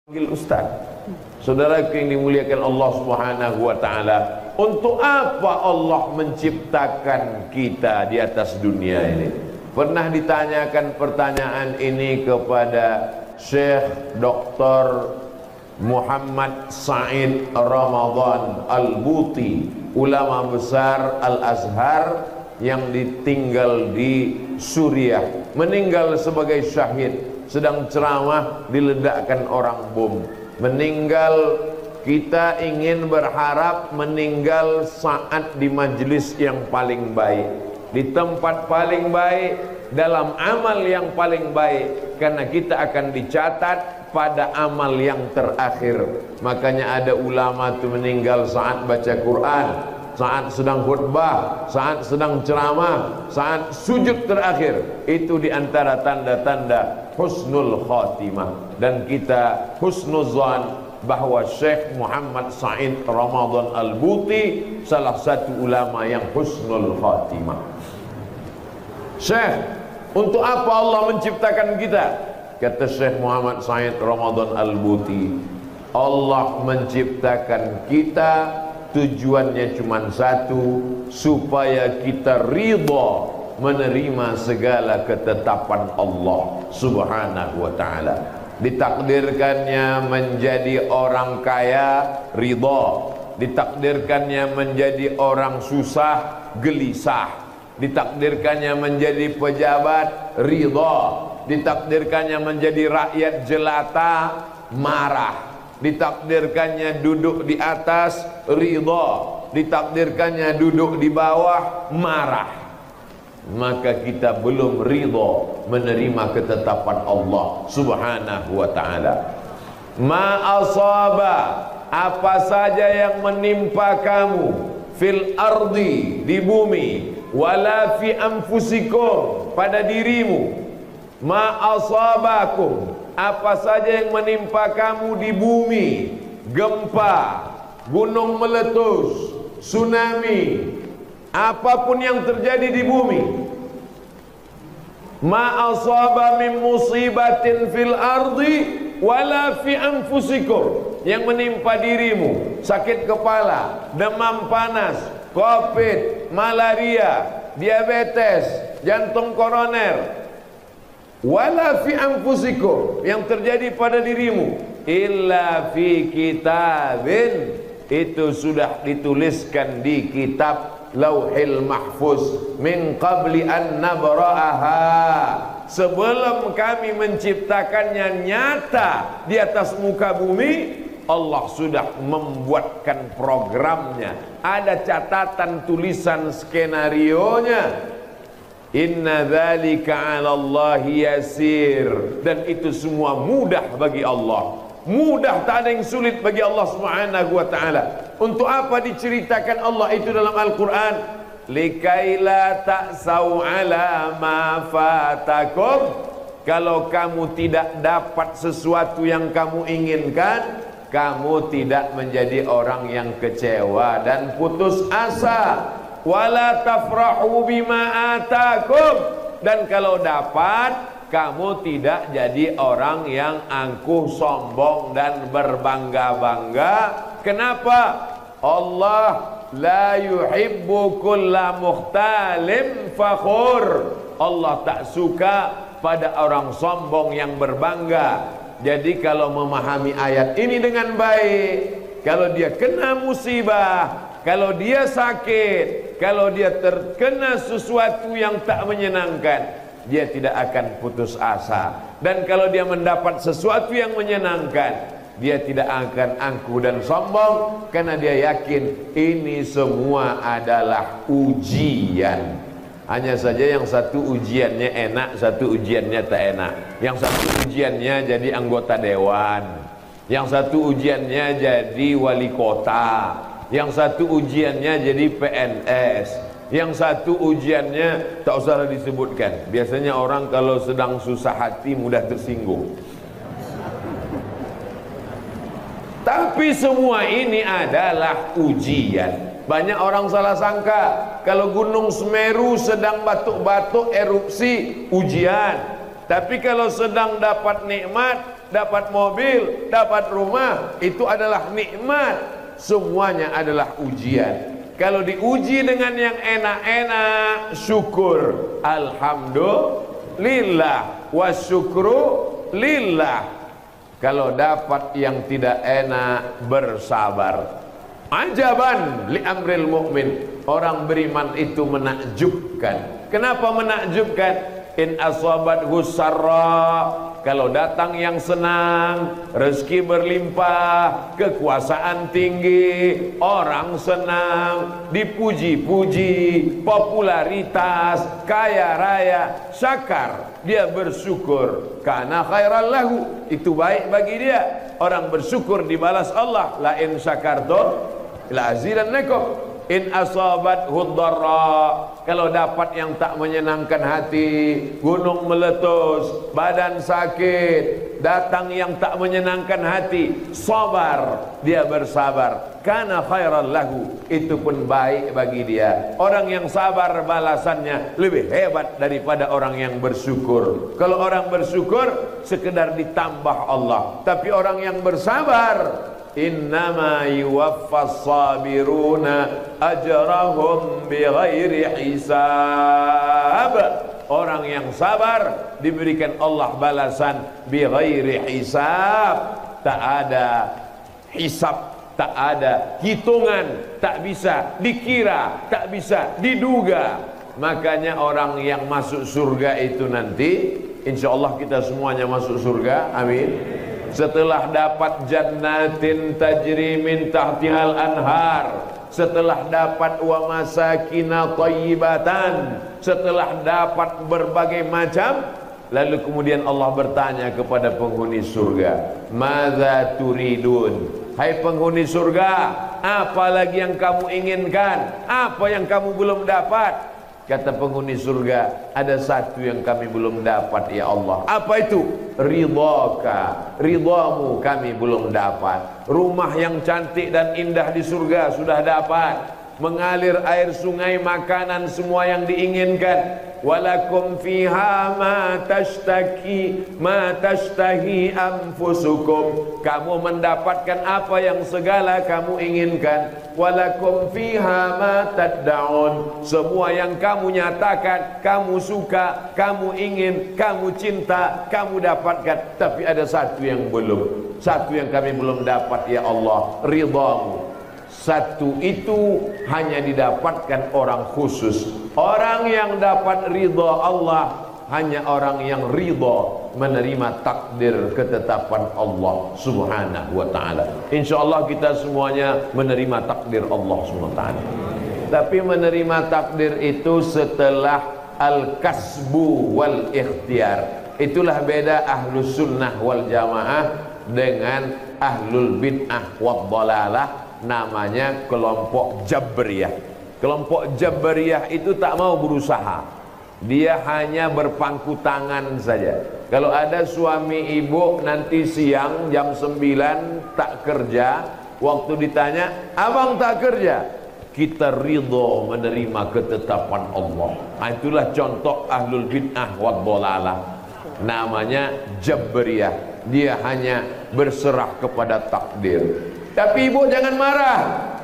Panggil Ustaz. Saudara yang dimuliakan Allah Subhanahu wa taala, untuk apa Allah menciptakan kita di atas dunia ini? Pernah ditanyakan pertanyaan ini kepada Syekh Dr. Muhammad Said Ramadan Al-Buti, ulama besar Al-Azhar yang ditinggal di Suriah, meninggal sebagai syahid sedang ceramah diledakkan orang bom. Meninggal, kita ingin berharap meninggal saat di majlis yang paling baik, di tempat paling baik, dalam amal yang paling baik, karena kita akan dicatat pada amal yang terakhir. Makanya ada ulama itu meninggal saat baca Quran, saat sedang khutbah, saat sedang ceramah, saat sujud terakhir. Itu diantara tanda-tanda husnul khatimah. Dan kita husnuzan bahwa Syekh Muhammad Said Ramadan Al-Buti salah satu ulama yang husnul khatimah. Syekh, untuk apa Allah menciptakan kita? Kata Syekh Muhammad Said Ramadan Al-Buti, Allah menciptakan kita tujuannya cuma satu, supaya kita ridha menerima segala ketetapan Allah Subhanahu wa ta'ala. Ditakdirkannya menjadi orang kaya, ridha. Ditakdirkannya menjadi orang susah, gelisah. Ditakdirkannya menjadi pejabat, ridha. Ditakdirkannya menjadi rakyat jelata, marah. Ditakdirkannya duduk di atas, ridha. Ditakdirkannya duduk di bawah, marah. Maka kita belum ridha menerima ketetapan Allah Subhanahu wa ta'ala. Ma asaba, apa saja yang menimpa kamu, fil ardi, di bumi, wala fi anfusikum, pada dirimu. Ma asabakum, apa saja yang menimpa kamu di bumi, gempa, gunung meletus, tsunami, apapun yang terjadi di bumi. Ma asaba min musibatin fil ardi wala fi anfusikum, yang menimpa dirimu, sakit kepala, demam panas, covid, malaria, diabetes, jantung koroner, wala fi anfusikum, yang terjadi pada dirimu, illa fi kitabin, itu sudah dituliskan di kitab Lauhil Mahfuz, min qabli an nabra'aha, sebelum kami menciptakannya nyata di atas muka bumi, Allah sudah membuatkan programnya, ada catatan tulisan skenarionya. Inna dzalika 'ala Allahi yasir, dan itu semua mudah bagi Allah. Mudah, tak ada yang sulit bagi Allah Subhanahu wa ta'ala. Untuk apa diceritakan Allah itu dalam Al-Quran? Likaila ta'sau ala ma fatakum, kalau kamu tidak dapat sesuatu yang kamu inginkan, kamu tidak menjadi orang yang kecewa dan putus asa. Wala tafrahu bima atakum, dan kalau dapat, kamu tidak jadi orang yang angkuh, sombong dan berbangga-bangga. Kenapa? Allah la yuhibbu kulla mukhtalim fakhur. Allah tak suka pada orang sombong yang berbangga. Jadi kalau memahami ayat ini dengan baik, kalau dia kena musibah, kalau dia sakit, kalau dia terkena sesuatu yang tak menyenangkan, dia tidak akan putus asa. Dan kalau dia mendapat sesuatu yang menyenangkan, dia tidak akan angkuh dan sombong, karena dia yakin ini semua adalah ujian. Hanya saja yang satu ujiannya enak, satu ujiannya tak enak. Yang satu ujiannya jadi anggota dewan, yang satu ujiannya jadi wali kota, yang satu ujiannya jadi PNS, yang satu ujiannya tak usah disebutkan. Biasanya orang kalau sedang susah hati mudah tersinggung. Tapi semua ini adalah ujian. Banyak orang salah sangka kalau Gunung Semeru sedang batuk-batuk erupsi, ujian. Tapi kalau sedang dapat nikmat, dapat mobil, dapat rumah, itu adalah nikmat. Semuanya adalah ujian. Kalau diuji dengan yang enak-enak, syukur, alhamdulillah, wasyukru lillah. Kalau dapat yang tidak enak, bersabar. Ajaban li amril mu'min. Orang beriman itu menakjubkan. Kenapa menakjubkan? In asabathu sarra, kalau datang yang senang, rezeki berlimpah, kekuasaan tinggi, orang senang, dipuji-puji, popularitas, kaya raya, syakar, dia bersyukur, kana khairal lahu, itu baik bagi dia. Orang bersyukur dibalas Allah, la in syakartum la azidannakum. In asabathu dharra, kalau dapat yang tak menyenangkan hati, gunung meletus, badan sakit, datang yang tak menyenangkan hati, sabar, dia bersabar, kana khairan lahu, itu pun baik bagi dia. Orang yang sabar balasannya lebih hebat daripada orang yang bersyukur. Kalau orang bersyukur sekedar ditambah Allah, tapi orang yang bersabar, innama yuwaffas sabiruna ajrahum bighairi hisab. Orang yang sabar diberikan Allah balasan bighairi hisab. Tak ada hisab, tak ada hitungan, tak bisa dikira, tak bisa diduga. Makanya orang yang masuk surga itu nanti, insya Allah kita semuanya masuk surga, amin. Setelah dapat jannatin tajri min tahtihal anhar, setelah dapat wa masakina thayyibatan, setelah dapat berbagai macam, lalu kemudian Allah bertanya kepada penghuni surga, madza turidun? Hai penghuni surga, apa lagi yang kamu inginkan? Apa yang kamu belum dapat? Kata penghuni surga, ada satu yang kami belum dapat ya Allah. Apa itu? Ridhaka, ridhamu kami belum dapat. Rumah yang cantik dan indah di surga sudah dapat. Mengalir air sungai, makanan semua yang diinginkan. Walakum fiha ma tashtahi anfusukum, kamu mendapatkan apa yang segala kamu inginkan. Walakum fiha ma tad'un, semua yang kamu nyatakan, kamu suka, kamu ingin, kamu cinta, kamu dapatkan. Tapi ada satu yang belum, satu yang kami belum dapat ya Allah, ridhamu. Satu itu hanya didapatkan orang khusus. Orang yang dapat ridha Allah hanya orang yang ridha menerima takdir ketetapan Allah subhanahu wa ta'ala. InsyaAllah kita semuanya menerima takdir Allah subhanahu wa ta'ala. Tapi menerima takdir itu setelah al-kasbu wal ikhtiar. Itulah beda ahlus sunnah wal jamaah dengan ahlul bid'ah wad dhalalah. Namanya kelompok Jabriyah. Kelompok Jabriyah itu tak mau berusaha, dia hanya berpangku tangan saja. Kalau ada suami ibu nanti siang jam 9 tak kerja, waktu ditanya, abang tak kerja, kita ridho menerima ketetapan Allah. Itulah contoh ahlul bid'ah wad dhalalah. Namanya Jabriyah. Dia hanya berserah kepada takdir. Tapi ibu jangan marah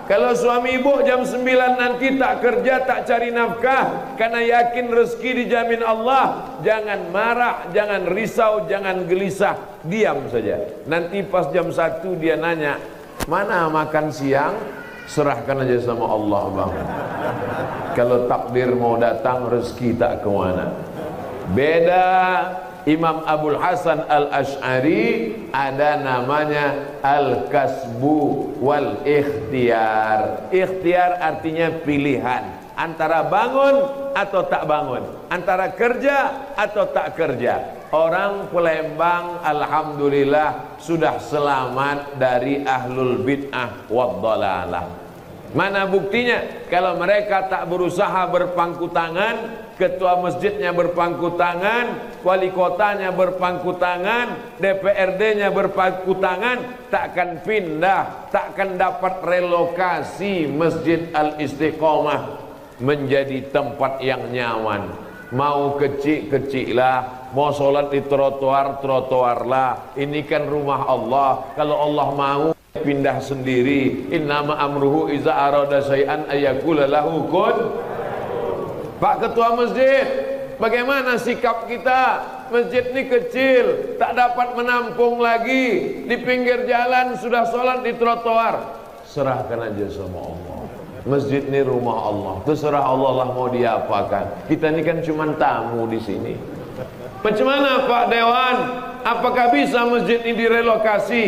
kalau suami ibu jam 9 nanti tak kerja, tak cari nafkah, karena yakin rezeki dijamin Allah. Jangan marah, jangan risau, jangan gelisah, diam saja. Nanti pas jam 1 dia nanya, mana makan siang? Serahkan aja sama Allah bang. Kalau takdir mau datang, rezeki tak kemana. Beda Imam Abul Hasan Al-Ash'ari, ada namanya al-kasbu wal ikhtiar. Ikhtiar artinya pilihan, antara bangun atau tak bangun, antara kerja atau tak kerja. Orang Palembang alhamdulillah sudah selamat dari ahlul bid'ah wad dhalalah. Mana buktinya? Kalau mereka tak berusaha berpangku tangan, ketua masjidnya berpangku tangan, wali kotanya berpangku tangan, DPRD-nya berpangku tangan, takkan pindah, takkan dapat relokasi Masjid Al-Istiqomah menjadi tempat yang nyaman. Mau kecil-kecil lah, mau sholat di trotoar lah. Ini kan rumah Allah. Kalau Allah mau pindah sendiri. Innama amruhu iza arada syai'an ayakula lahu kun. Pak Ketua Masjid, bagaimana sikap kita? Masjid ini kecil, tak dapat menampung lagi. Di pinggir jalan sudah sholat di trotoar. Serahkan aja sama Allah. Masjid ini rumah Allah. Terserah Allah lah mau diapakan. Kita ini kan cuma tamu di sini. Macam mana Pak Dewan? Apakah bisa masjid ini direlokasi?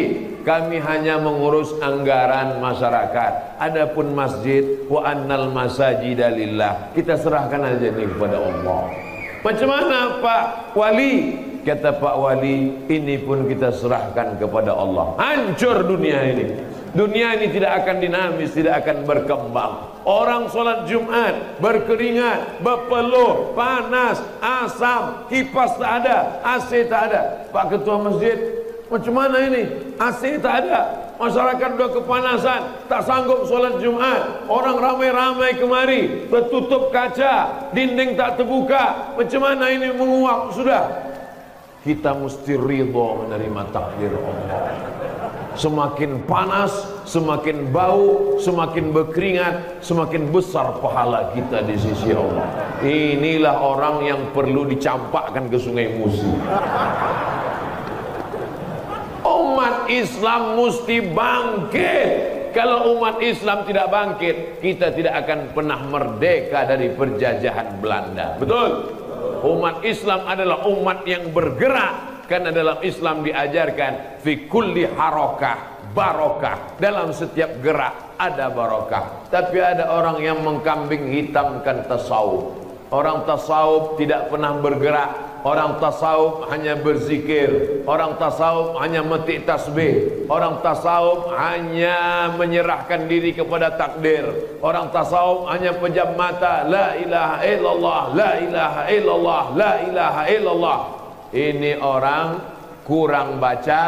Kami hanya mengurus anggaran masyarakat. Adapun masjid, wa annal masajida lillah, kita serahkan aja ini kepada Allah. Macam mana Pak Wali? Kata Pak Wali, ini pun kita serahkan kepada Allah. Hancur dunia ini. Dunia ini tidak akan dinamis, tidak akan berkembang. Orang sholat Jumat berkeringat, berpeluh, panas, asam, kipas tak ada, AC tak ada. Pak Ketua Masjid, macam mana ini? AC tak ada, masyarakat sudah kepanasan, tak sanggup sholat Jumat. Orang ramai-ramai kemari, tertutup kaca, dinding tak terbuka. Macam mana ini menguap sudah? Kita mesti ridha menerima takdir Allah. Semakin panas, semakin bau, semakin berkeringat, semakin besar pahala kita di sisi Allah. Inilah orang yang perlu dicampakkan ke Sungai Musi. Umat Islam mesti bangkit. Kalau umat Islam tidak bangkit, kita tidak akan pernah merdeka dari penjajahan Belanda. Betul? Umat Islam adalah umat yang bergerak. Karena dalam Islam diajarkan fi kulli harakah barokah, dalam setiap gerak ada barokah. Tapi ada orang yang mengkambing hitamkan tasawuf. Orang tasawuf tidak pernah bergerak. Orang tasawuf hanya berzikir. Orang tasawuf hanya metik tasbih. Orang tasawuf hanya menyerahkan diri kepada takdir. Orang tasawuf hanya pejam mata, la ilaha illallah, la ilaha illallah, la ilaha illallah. Ini orang kurang baca,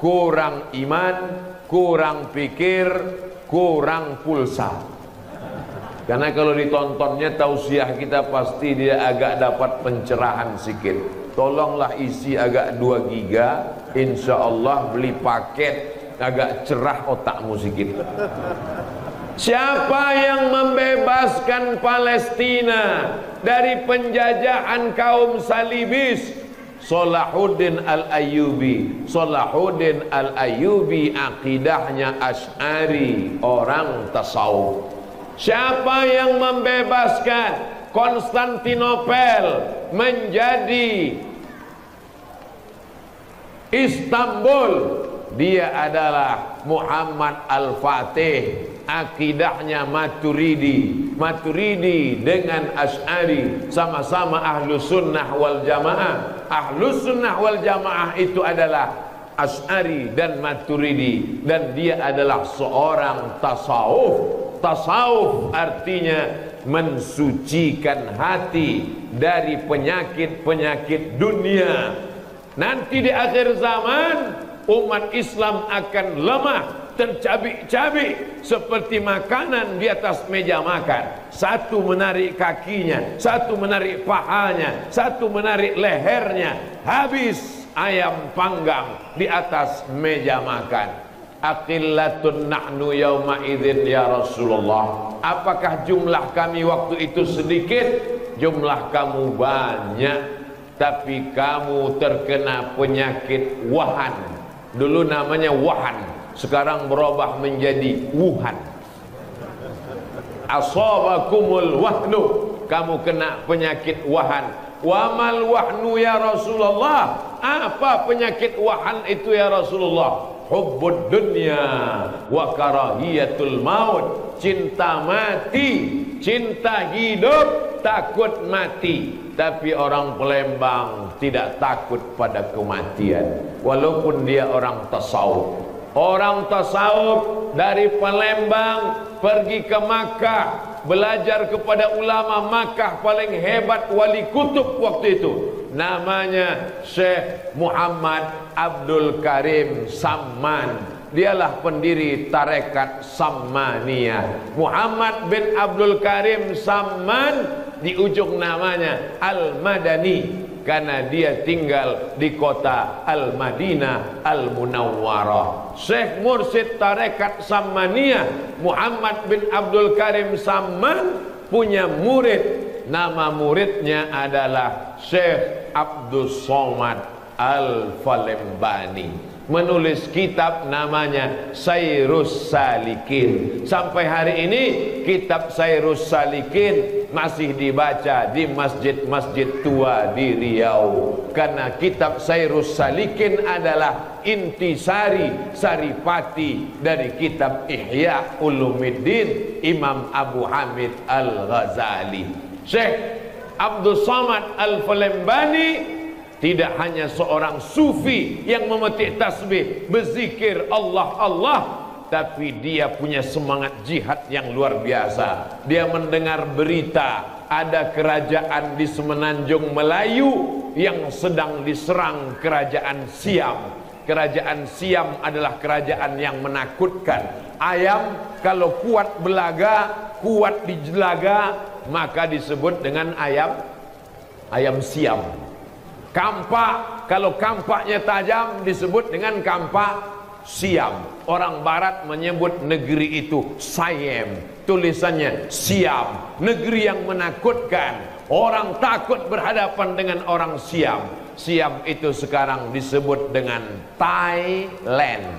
kurang iman, kurang pikir, kurang pulsa. Karena kalau ditontonnya tausiah kita pasti dia agak dapat pencerahan sikit. Tolonglah isi agak 2 giga, insya Allah beli paket agak cerah otakmu sikit. Siapa yang membebaskan Palestina dari penjajahan kaum salibis? Salahuddin Al-Ayyubi. Salahuddin Al-Ayyubi akidahnya Asy'ari, orang tasawuf. Siapa yang membebaskan Konstantinopel menjadi Istanbul? Dia adalah Muhammad Al-Fatih, akidahnya Maturidi. Maturidi dengan Asy'ari sama-sama Ahlus Sunnah wal Jamaah. Ahlus Sunnah wal Jamaah itu adalah Asy'ari dan Maturidi, dan dia adalah seorang tasawuf. Tasawuf artinya mensucikan hati dari penyakit-penyakit dunia. Nanti di akhir zaman umat Islam akan lemah, tercabik-cabik seperti makanan di atas meja makan. Satu menarik kakinya, satu menarik pahanya, satu menarik lehernya. Habis ayam panggang di atas meja makan. Aqillatun nahnu yawma idzin ya Rasulullah. Apakah jumlah kami waktu itu sedikit? Jumlah kamu banyak, tapi kamu terkena penyakit wahan. Dulu namanya wahan, sekarang berubah menjadi Wuhan. Asabakumul wahnu, kamu kena penyakit wahan. Wamal wahnu ya Rasulullah. Apa penyakit wahan itu ya Rasulullah? Hubbud dunya wa karahiyatul maut. Cinta mati, cinta hidup, takut mati. Tapi orang Palembang tidak takut pada kematian, walaupun dia orang tasawuf. Orang tasawuf dari Palembang pergi ke Makkah, belajar kepada ulama Makkah paling hebat, wali kutub waktu itu. Namanya Syekh Muhammad Abdul Karim Samman. Dialah pendiri tarekat Sammaniyah. Muhammad bin Abdul Karim Samman di ujung namanya Al-Madani, karena dia tinggal di kota Al-Madinah Al-Munawwarah. Syekh Mursyid Tarekat Sammaniyah Muhammad bin Abdul Karim Samman punya murid, nama muridnya adalah Syekh Abdul Somad Al-Falembani, menulis kitab namanya Sayrus Salikin. Sampai hari ini kitab Sayrus Salikin masih dibaca di masjid-masjid tua di Riau, karena kitab Sayrus Salikin adalah intisari saripati dari kitab Ihya Ulumuddin Imam Abu Hamid Al-Ghazali. Syekh Abdul Somad Al-Falembani tidak hanya seorang sufi yang memetik tasbih, berzikir Allah, tapi dia punya semangat jihad yang luar biasa. Dia mendengar berita ada kerajaan di Semenanjung Melayu yang sedang diserang kerajaan Siam. Kerajaan Siam adalah kerajaan yang menakutkan. Ayam kalau kuat belaga, kuat dijelaga, maka disebut dengan ayam Siam. Kampak, kalau kampaknya tajam disebut dengan kampak Siam. Orang barat menyebut negeri itu Siam, tulisannya Siam, negeri yang menakutkan. Orang takut berhadapan dengan orang Siam. Siam itu sekarang disebut dengan Thailand,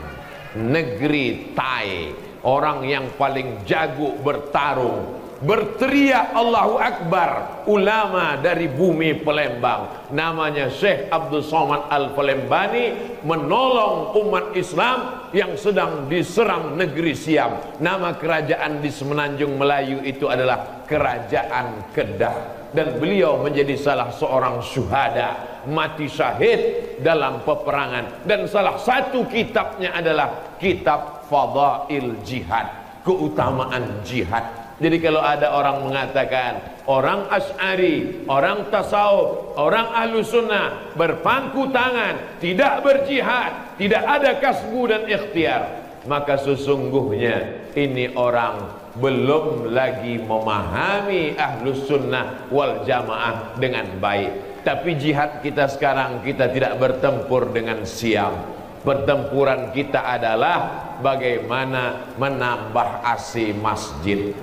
negeri Thai. Orang yang paling jago bertarung, berteriak Allahu Akbar, ulama dari bumi Palembang, namanya Syekh Abdul Somad Al-Falembani, menolong umat Islam yang sedang diserang negeri Siam. Nama kerajaan di Semenanjung Melayu itu adalah Kerajaan Kedah, dan beliau menjadi salah seorang syuhada, mati syahid dalam peperangan. Dan salah satu kitabnya adalah kitab Fadail Jihad, keutamaan jihad. Jadi kalau ada orang mengatakan orang Asy'ari, orang tasawuf, orang ahlu sunnah berpangku tangan, tidak berjihad, tidak ada kasbu dan ikhtiar, maka sesungguhnya ini orang belum lagi memahami ahlu sunnah wal jamaah dengan baik. Tapi jihad kita sekarang, kita tidak bertempur dengan Siam. Pertempuran kita adalah bagaimana menambah AC masjid.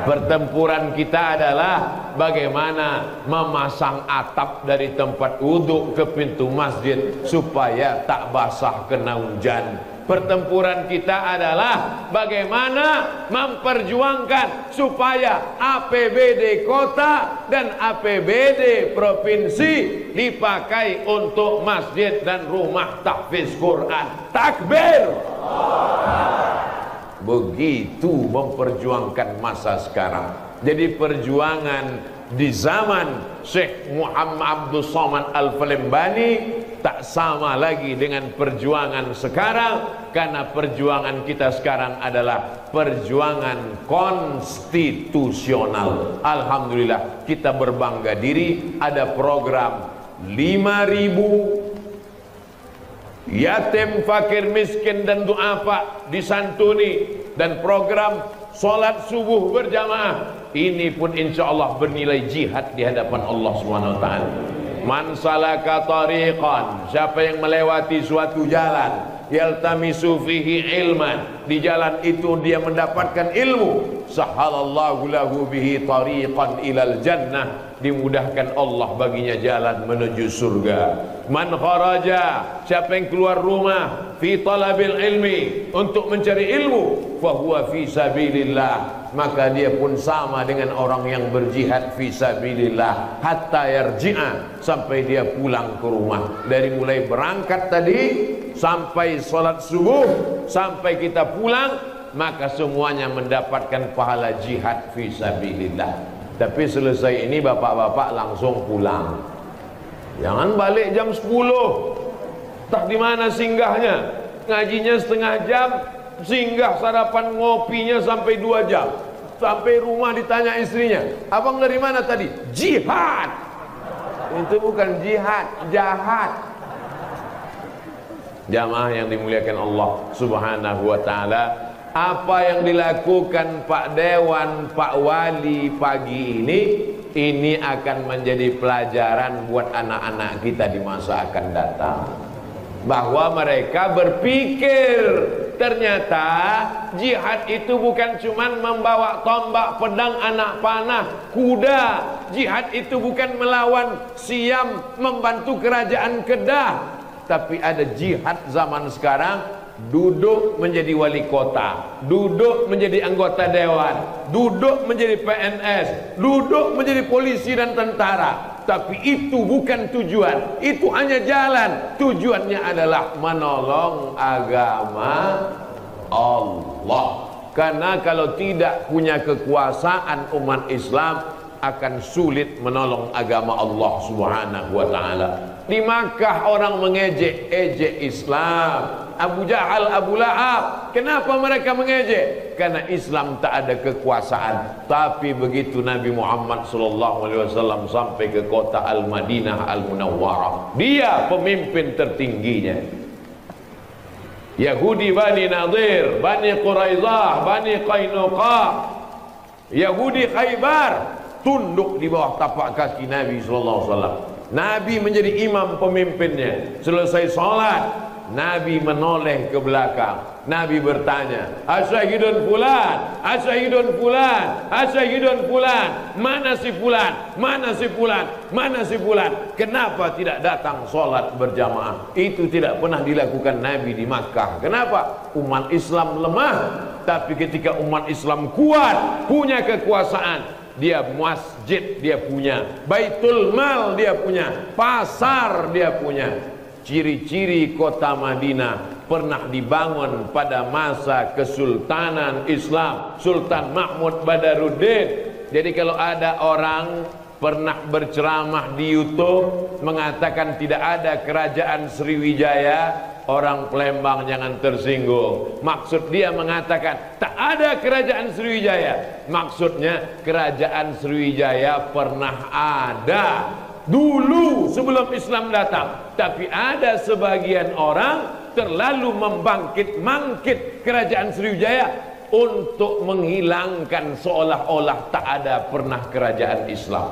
Pertempuran kita adalah bagaimana memasang atap dari tempat wudhu ke pintu masjid supaya tak basah kena hujan. Pertempuran kita adalah bagaimana memperjuangkan supaya APBD kota dan APBD provinsi dipakai untuk masjid dan rumah tahfiz Quran. Takbir! Begitu memperjuangkan masa sekarang. Jadi perjuangan di zaman Syekh Muhammad Abdul Somad Al-Falembani tak sama lagi dengan perjuangan sekarang, karena perjuangan kita sekarang adalah perjuangan konstitusional. Alhamdulillah, kita berbangga diri ada program 5.000 yatim, fakir, miskin dan duafa disantuni, dan program sholat subuh berjamaah. Ini pun insya Allah bernilai jihad di hadapan Allah SWT. Man salaka tariqan, siapa yang melewati suatu jalan, yaltamisu fihi ilman, di jalan itu dia mendapatkan ilmu, sahalallahu lahu bihi tariqan ilal jannah, dimudahkan Allah baginya jalan menuju surga. Man kharaja, siapa yang keluar rumah, fi talabil ilmi, untuk mencari ilmu, fahuwa fi sabilillah, maka dia pun sama dengan orang yang berjihad fi sabilillah, hatta yarji'a, sampai dia pulang ke rumah. Dari mulai berangkat tadi sampai sholat subuh, sampai kita pulang, maka semuanya mendapatkan pahala jihad fi sabilillah. Tapi selesai ini bapak-bapak langsung pulang, jangan balik jam 10. Tak di mana singgahnya, ngajinya setengah jam, singgah sarapan ngopinya sampai 2 jam. Sampai rumah ditanya istrinya, abang dari mana tadi? Jihad. Itu bukan jihad, jahat. Jamaah yang dimuliakan Allah Subhanahu wa ta'ala, apa yang dilakukan Pak Dewan, Pak Wali pagi ini ini akan menjadi pelajaran buat anak-anak kita di masa akan datang, bahwa mereka berpikir ternyata jihad itu bukan cuma membawa tombak, pedang, anak panah, kuda. Jihad itu bukan melawan Siam, membantu kerajaan Kedah, tapi ada jihad zaman sekarang. Duduk menjadi wali kota, duduk menjadi anggota dewan, duduk menjadi PNS, duduk menjadi polisi dan tentara. Tapi itu bukan tujuan, itu hanya jalan. Tujuannya adalah menolong agama Allah. Karena kalau tidak punya kekuasaan, umat Islam akan sulit menolong agama Allah Subhanahu wa ta'ala. Di Makkah orang mengejek-ejek Islam. Abu Jahal, Abu Lahab, kenapa mereka mengejek? Karena Islam tak ada kekuasaan. Tapi begitu Nabi Muhammad SAW sampai ke kota Al-Madinah Al-Munawwarah, dia pemimpin tertingginya. Yahudi Bani Nadir, Bani Quraidah, Bani Qainuqa, Yahudi Khaybar tunduk di bawah tapak kaki Nabi SAW. Nabi menjadi imam pemimpinnya. Selesai sholat, Nabi menoleh ke belakang. Nabi bertanya, asyhidun fulan, asyhidun fulan, asyhidun fulan, mana si fulan, mana si fulan, mana si fulan. Kenapa tidak datang sholat berjamaah? Itu tidak pernah dilakukan Nabi di Makkah. Kenapa? Umat Islam lemah. Tapi ketika umat Islam kuat, punya kekuasaan, dia masjid dia punya, Baitul Mal dia punya, pasar dia punya. Ciri-ciri kota Madinah pernah dibangun pada masa kesultanan Islam Sultan Mahmud Badaruddin. Jadi kalau ada orang pernah berceramah di YouTube mengatakan tidak ada kerajaan Sriwijaya, orang Palembang jangan tersinggung. Maksud dia mengatakan tak ada kerajaan Sriwijaya, maksudnya kerajaan Sriwijaya pernah ada dulu sebelum Islam datang. Tapi ada sebagian orang terlalu membangkit-mangkit kerajaan Sriwijaya untuk menghilangkan seolah-olah tak ada pernah kerajaan Islam.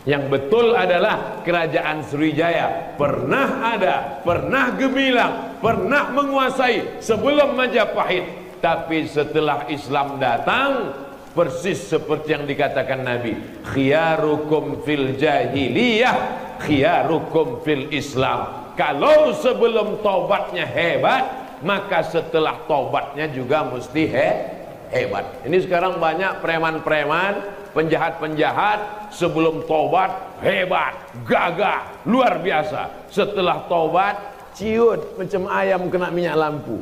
Yang betul adalah kerajaan Sriwijaya pernah ada, pernah gemilang, pernah menguasai sebelum Majapahit. Tapi setelah Islam datang, persis seperti yang dikatakan Nabi, khiyarukum fil jahiliyah, khiyarukum fil Islam. Kalau sebelum tobatnya hebat, maka setelah tobatnya juga mesti hebat. Ini sekarang banyak preman-preman, penjahat-penjahat, sebelum tobat hebat, gagah, luar biasa. Setelah tobat ciut macam ayam kena minyak lampu.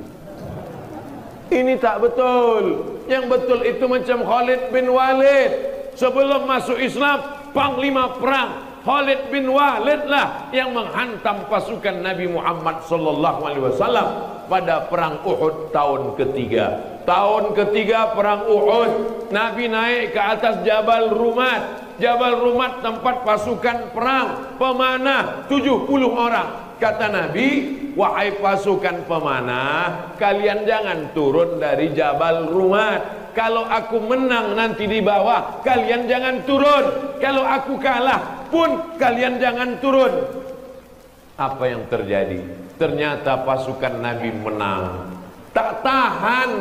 Ini tak betul. Yang betul itu macam Khalid bin Walid. Sebelum masuk Islam, panglima perang Khalid bin Walid lah yang menghantam pasukan Nabi Muhammad SAW pada perang Uhud tahun ketiga. Tahun ketiga perang Uhud, Nabi naik ke atas Jabal Rumat. Jabal Rumat tempat pasukan perang, pemanah 70 orang. Kata Nabi, wahai pasukan pemanah, kalian jangan turun dari Jabal Rumat. Kalau aku menang nanti di bawah, kalian jangan turun. Kalau aku kalah pun, kalian jangan turun. Apa yang terjadi? Ternyata pasukan Nabi menang. Tak tahan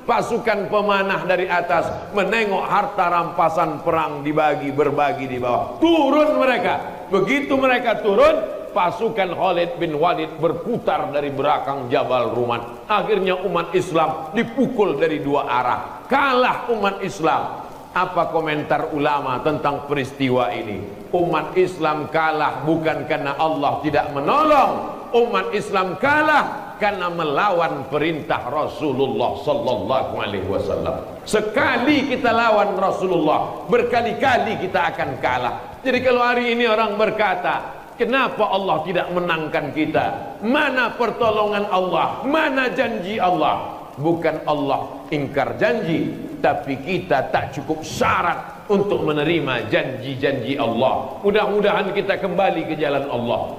pasukan pemanah dari atas menengok harta rampasan perang berbagi di bawah. Turun mereka. Begitu mereka turun, pasukan Khalid bin Walid berputar dari belakang Jabal Rumat. Akhirnya umat Islam dipukul dari dua arah. Kalah umat Islam. Apa komentar ulama tentang peristiwa ini? Umat Islam kalah bukan karena Allah tidak menolong. Umat Islam kalah karena melawan perintah Rasulullah sallallahu alaihi wasallam. Sekali kita lawan Rasulullah, berkali-kali kita akan kalah. Jadi kalau hari ini orang berkata, kenapa Allah tidak menangkan kita? Mana pertolongan Allah? Mana janji Allah? Bukan Allah ingkar janji, tapi kita tak cukup syarat untuk menerima janji-janji Allah. Mudah-mudahan kita kembali ke jalan Allah.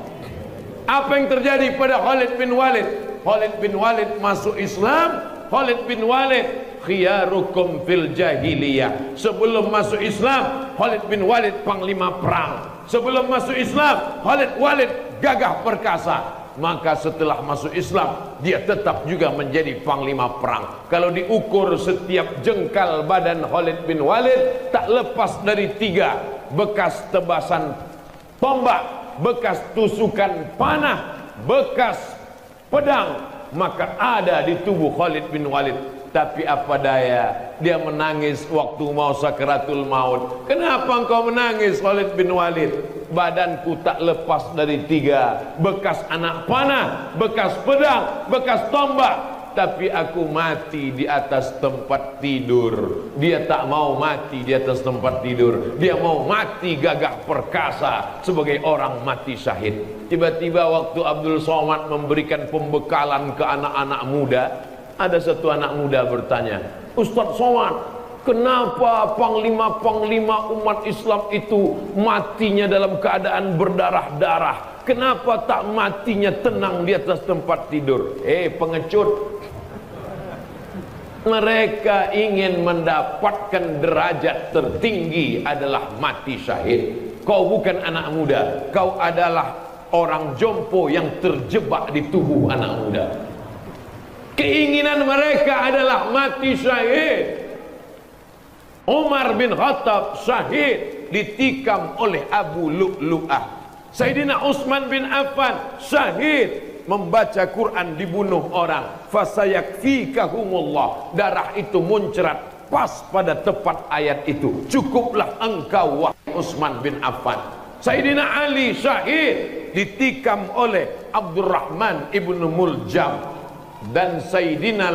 Apa yang terjadi pada Khalid bin Walid? Khalid bin Walid masuk Islam, Khalid bin Walid khiyarukum fil jahiliyah. Sebelum masuk Islam, Khalid bin Walid panglima perang. Sebelum masuk Islam, Khalid Walid gagah perkasa. Maka setelah masuk Islam, dia tetap juga menjadi panglima perang. Kalau diukur setiap jengkal badan Khalid bin Walid, tak lepas dari 3: bekas tebasan tombak, bekas tusukan panah, bekas pedang, maka ada di tubuh Khalid bin Walid. Tapi apa daya, dia menangis waktu mau sakaratul maut. Kenapa engkau menangis Khalid bin Walid? Badanku tak lepas dari 3: bekas anak panah, bekas pedang, bekas tombak. Tapi aku mati di atas tempat tidur. Dia tak mau mati di atas tempat tidur. Dia mau mati gagah perkasa sebagai orang mati syahid. Tiba-tiba waktu Abdul Somad memberikan pembekalan ke anak-anak muda, ada satu anak muda bertanya, Ustaz Somad, kenapa panglima-panglima umat Islam itu matinya dalam keadaan berdarah-darah? Kenapa tak matinya tenang di atas tempat tidur? Pengecut, mereka ingin mendapatkan derajat tertinggi adalah mati syahid. Kau bukan anak muda, kau adalah orang jompo yang terjebak di tubuh anak muda. Keinginan mereka adalah mati syahid. Umar bin Khattab syahid ditikam oleh Abu Lu'lu'ah. Sayyidina Utsman bin Affan syahid membaca Quran, dibunuh orang. Fasayakfikahumullah. Darah itu muncrat pas pada tepat ayat itu. Cukuplah engkau wahai Utsman bin Affan. Sayyidina Ali syahid ditikam oleh Abdurrahman ibnu Muljam. Dan Sayyidina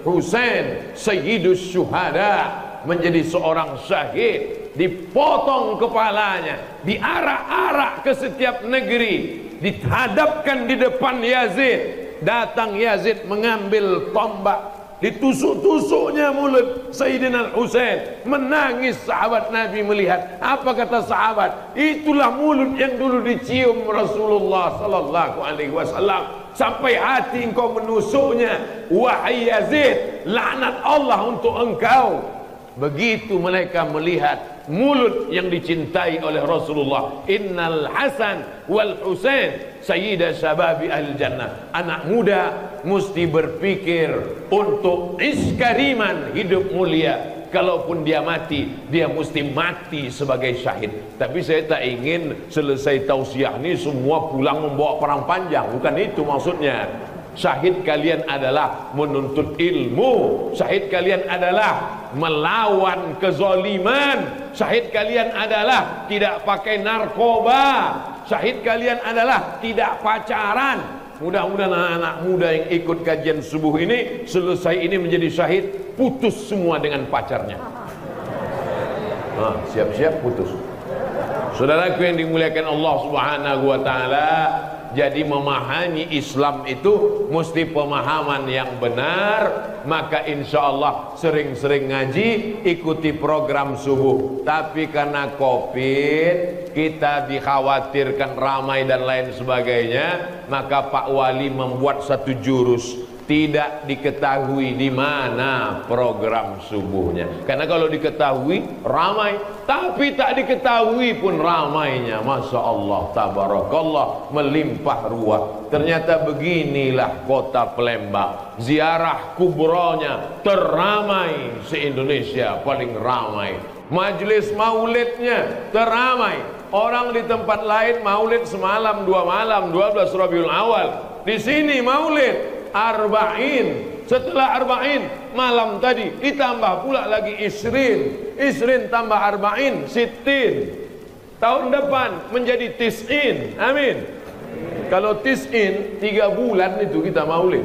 Husain Sayyidus Syuhada menjadi seorang syahid, dipotong kepalanya, diarak-arak ke setiap negeri, dihadapkan di depan Yazid. Datang Yazid mengambil tombak, ditusuk-tusuknya mulut Sayyidina Husain. Menangis sahabat Nabi melihat. Apa kata sahabat? Itulah mulut yang dulu dicium Rasulullah sallallahu alaihi wasallam. Sampai hati engkau menusuknya. Wahai Yazid, laknat Allah untuk engkau. Begitu mereka melihat mulut yang dicintai oleh Rasulullah. Innal Hasan wal Husain sayyida syababi ahli jannah. Anak muda mesti berpikir untuk iskariman, hidup mulia. Kalaupun dia mati, dia mesti mati sebagai syahid. Tapi saya tak ingin selesai tausiah ini semua pulang membawa perang panjang. Bukan itu maksudnya. Syahid kalian adalah menuntut ilmu. Syahid kalian adalah melawan kezaliman. Syahid kalian adalah tidak pakai narkoba. Syahid kalian adalah tidak pacaran. Mudah-mudahan anak-anak muda yang ikut kajian subuh ini, selesai ini menjadi syahid, putus semua dengan pacarnya. Siap-siap putus. Saudaraku yang dimuliakan Allah Subhanahu wa taala, jadi memahami Islam itu mesti pemahaman yang benar. Maka insya Allah sering-sering ngaji, ikuti program subuh. Tapi karena Covid, kita dikhawatirkan ramai dan lain sebagainya, maka Pak Wali membuat satu jurus. Tidak diketahui di mana program subuhnya. Karena kalau diketahui ramai, tapi tak diketahui pun ramainya. Masya Allah, tabarakallah, melimpah ruah. Ternyata beginilah kota Palembang. Ziarah kubronya teramai se-Indonesia, paling ramai. Majelis maulidnya teramai. Orang di tempat lain maulid semalam 2 malam, 12 Rabiul Awal. Di sini maulid Arba'in. Setelah Arba'in malam tadi ditambah pula lagi Isrin tambah Arba'in Sittin. Tahun depan menjadi Tis'in. Amin. Kalau Tis'in 3 bulan itu kita maulid.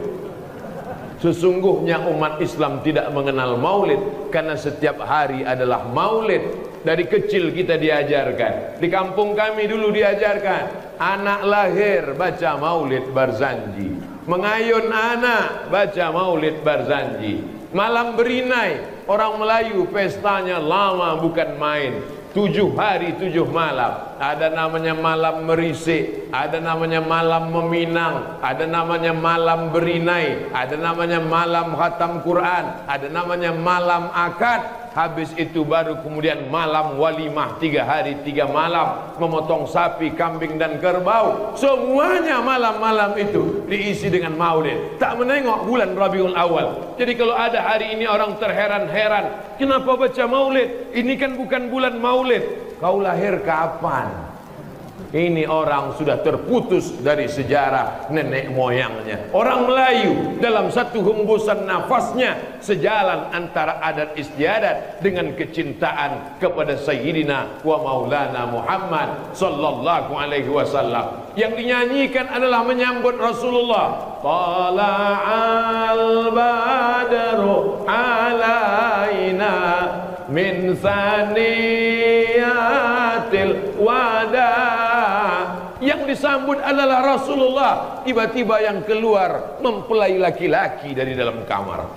Sesungguhnya umat Islam tidak mengenal maulid, karena setiap hari adalah maulid. Dari kecil kita diajarkan. Di kampung kami dulu diajarkan, anak lahir baca maulid Barzanji. Mengayun anak baca maulid Barzanji. Malam berinai, orang Melayu pestanya lama bukan main. 7 hari 7 malam. Ada namanya malam merisik, ada namanya malam meminang, ada namanya malam berinai, ada namanya malam khatam Quran, ada namanya malam akad. Habis itu baru kemudian malam walimah, 3 hari 3 malam, memotong sapi, kambing dan kerbau. Semuanya malam-malam itu diisi dengan maulid. Tak menengok bulan Rabiul Awal. Jadi kalau ada hari ini orang terheran-heran, kenapa baca maulid? Ini kan bukan bulan maulid. Kau lahir kapan? Ini orang sudah terputus dari sejarah nenek moyangnya. Orang Melayu dalam satu hembusan nafasnya sejalan antara adat istiadat dengan kecintaan kepada Sayyidina wa Maulana Muhammad sallallahu alaihi wasallam. Yang dinyanyikan adalah menyambut Rasulullah. Tala'al badru alaina min saniyatil wada. Yang disambut adalah Rasulullah. Tiba-tiba yang keluar mempelai laki-laki dari dalam kamar.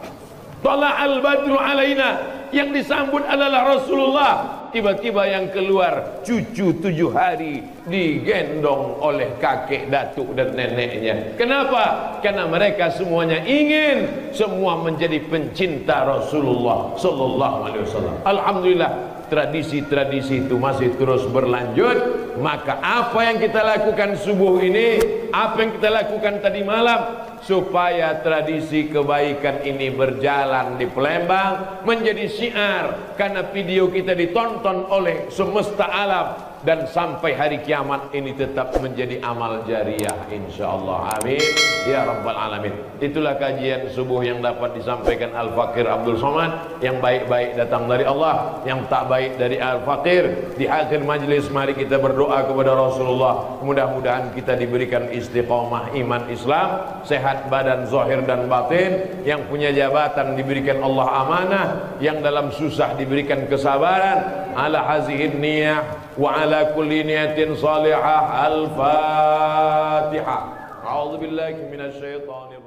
Tala'al badru alaina. Yang disambut adalah Rasulullah. Tiba-tiba yang keluar cucu 7 hari digendong oleh kakek, datuk dan neneknya. Kenapa? Karena mereka semuanya ingin semua menjadi pencinta Rasulullah sallallahu alaihi wasallam. Alhamdulillah, tradisi-tradisi itu masih terus berlanjut. Maka apa yang kita lakukan subuh ini, apa yang kita lakukan tadi malam, supaya tradisi kebaikan ini berjalan di Palembang menjadi syiar, karena video kita ditonton oleh semesta alam, dan sampai hari kiamat ini tetap menjadi amal jariah insyaallah. Amin ya rabbal alamin. Itulah kajian subuh yang dapat disampaikan Al-Fakir Abdul Somad. Yang baik-baik datang dari Allah, yang tak baik dari Al-Fakir. Di akhir majlis mari kita berdoa kepada Rasulullah. Mudah-mudahan kita diberikan istiqamah iman Islam, sehat badan zahir dan batin. Yang punya jabatan diberikan Allah amanah, yang dalam susah diberikan kesabaran. Ala hazihin niyah wa ala kulli niyatin salihah. Al-Fatihah. A'udzu billahi minasyaitonir